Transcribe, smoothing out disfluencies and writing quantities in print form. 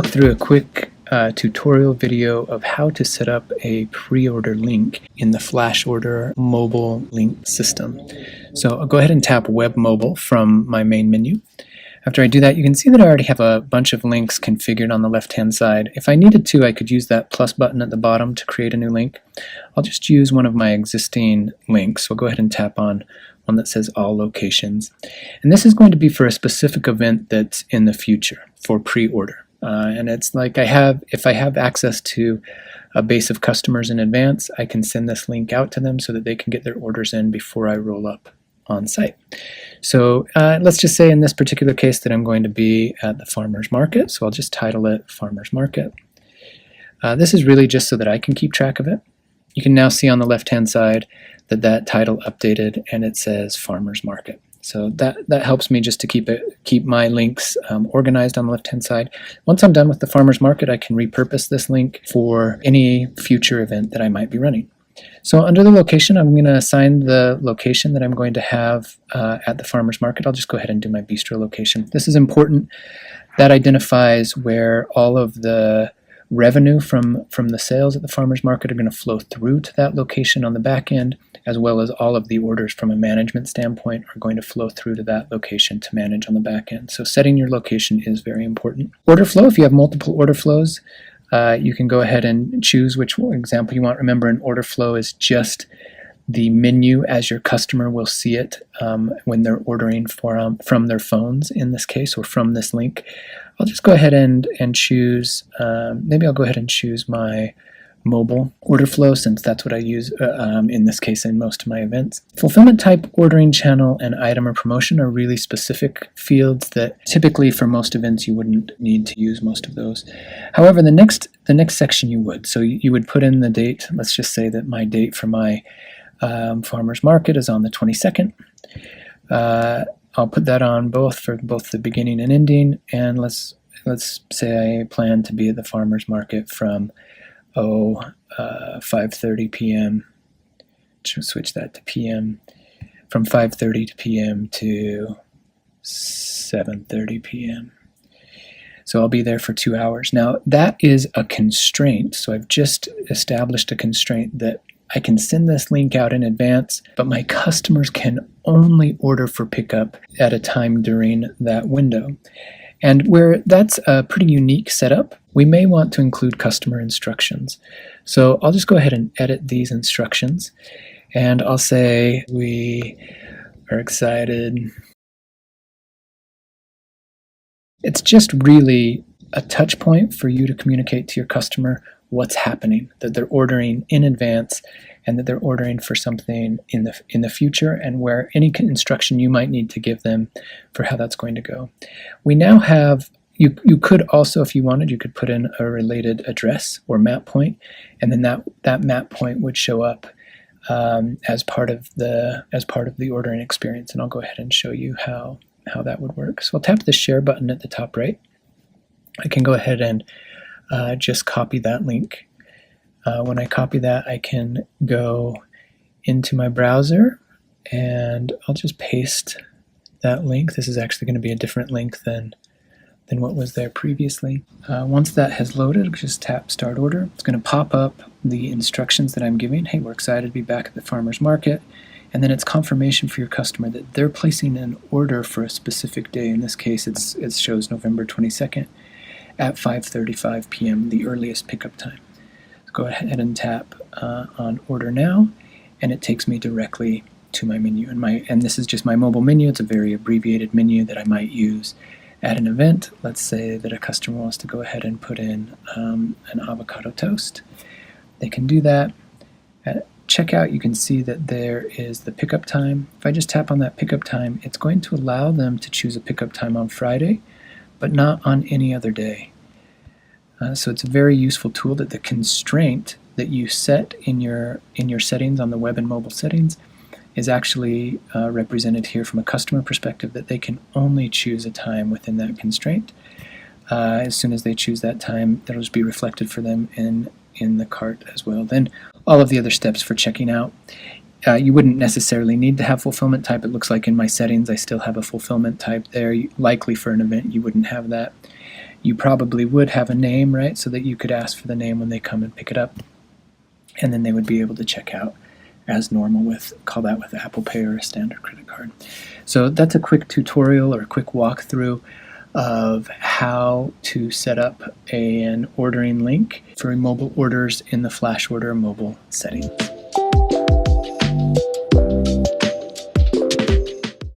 walk through a quick tutorial video of how to set up a pre-order link in the FlashOrder mobile link system. So I'll go ahead and tap Web Mobile from my main menu. After I do that, you can see that I already have a bunch of links configured on the left-hand side. If I needed to, I could use that plus button at the bottom to create a new link. I'll just use one of my existing links. So I'll go ahead and tap on one that says All Locations. And this is going to be for a specific event that's in the future for pre-order. And it's like if I have access to a base of customers in advance, I can send this link out to them so that they can get their orders in before I roll up on site. So let's just say in this particular case that I'm going to be at the farmer's market, so I'll just title it Farmer's Market. This is really just so that I can keep track of it. You can now see on the left-hand side that title updated and it says Farmer's Market. So that helps me just to keep my links organized on the left-hand side. Once I'm done with the farmer's market, I can repurpose this link for any future event that I might be running. So under the location, I'm going to assign the location that I'm going to have at the farmer's market. I'll just go ahead and do my bistro location. This is important. That identifies where all of the revenue from the sales at the farmer's market are going to flow through to that location on the back end, as well as all of the orders from a management standpoint are going to flow through to that location to manage on the back end. So setting your location is very important. Order flow, if you have multiple order flows, you can go ahead and choose which example you want. Remember, an order flow is just the menu as your customer will see it when they're ordering from their phones in this case, or from this link. I'll just go ahead and choose, maybe I'll go ahead and choose my mobile order flow, since that's what I use in this case in most of my events. Fulfillment type, ordering channel, and item or promotion are really specific fields that typically for most events you wouldn't need to use most of those. However, the next section you would. So you would put in the date. Let's just say that my date for my farmer's market is on the 22nd. I'll put that on for both the beginning and ending, and let's say I plan to be at the farmer's market from 5:30 p.m. Switch that to p.m. from 5:30 p.m. to 7:30 p.m. So I'll be there for 2 hours. Now that is a constraint. So I've just established a constraint that I can send this link out in advance, but my customers can only order for pickup at a time during that window. And where that's a pretty unique setup, we may want to include customer instructions. So I'll just go ahead and edit these instructions, and I'll say we are excited. It's just really a touch point for you to communicate to your customer what's happening, that they're ordering in advance and that they're ordering for something in the future, and where any instruction you might need to give them for how that's going to go. We now have, you could also, if you wanted, you could put in a related address or map point, and then that map point would show up as part of the ordering experience. And I'll go ahead and show you how that would work. So I'll tap the share button at the top right. I can go ahead and just copy that link. When I copy that, I can go into my browser and I'll just paste that link. This is actually going to be a different link than what was there previously. Once that has loaded, just tap Start Order. It's going to pop up the instructions that I'm giving. Hey, we're excited to be back at the farmer's market. And then it's confirmation for your customer that they're placing an order for a specific day. In this case, it shows November 22nd at 5:35 p.m., the earliest pickup time. Go ahead and tap on Order Now, and it takes me directly to my menu. And this is just my mobile menu. It's a very abbreviated menu that I might use at an event. Let's say that a customer wants to go ahead and put in an avocado toast. They can do that. At checkout, you can see that there is the pickup time. If I just tap on that pickup time, it's going to allow them to choose a pickup time on Friday, but not on any other day. So it's a very useful tool that the constraint that you set in your settings on the web and mobile settings is actually represented here from a customer perspective, that they can only choose a time within that constraint. As soon as they choose that time, that'll just be reflected for them in the cart as well. Then all of the other steps for checking out. You wouldn't necessarily need to have fulfillment type. It looks like in my settings I still have a fulfillment type there. Likely for an event you wouldn't have that. You probably would have a name, right, so that you could ask for the name when they come and pick it up, and then they would be able to check out as normal with, call that with Apple Pay or a standard credit card. So that's a quick tutorial or a quick walkthrough of how to set up an ordering link for mobile orders in the FlashOrder mobile settings.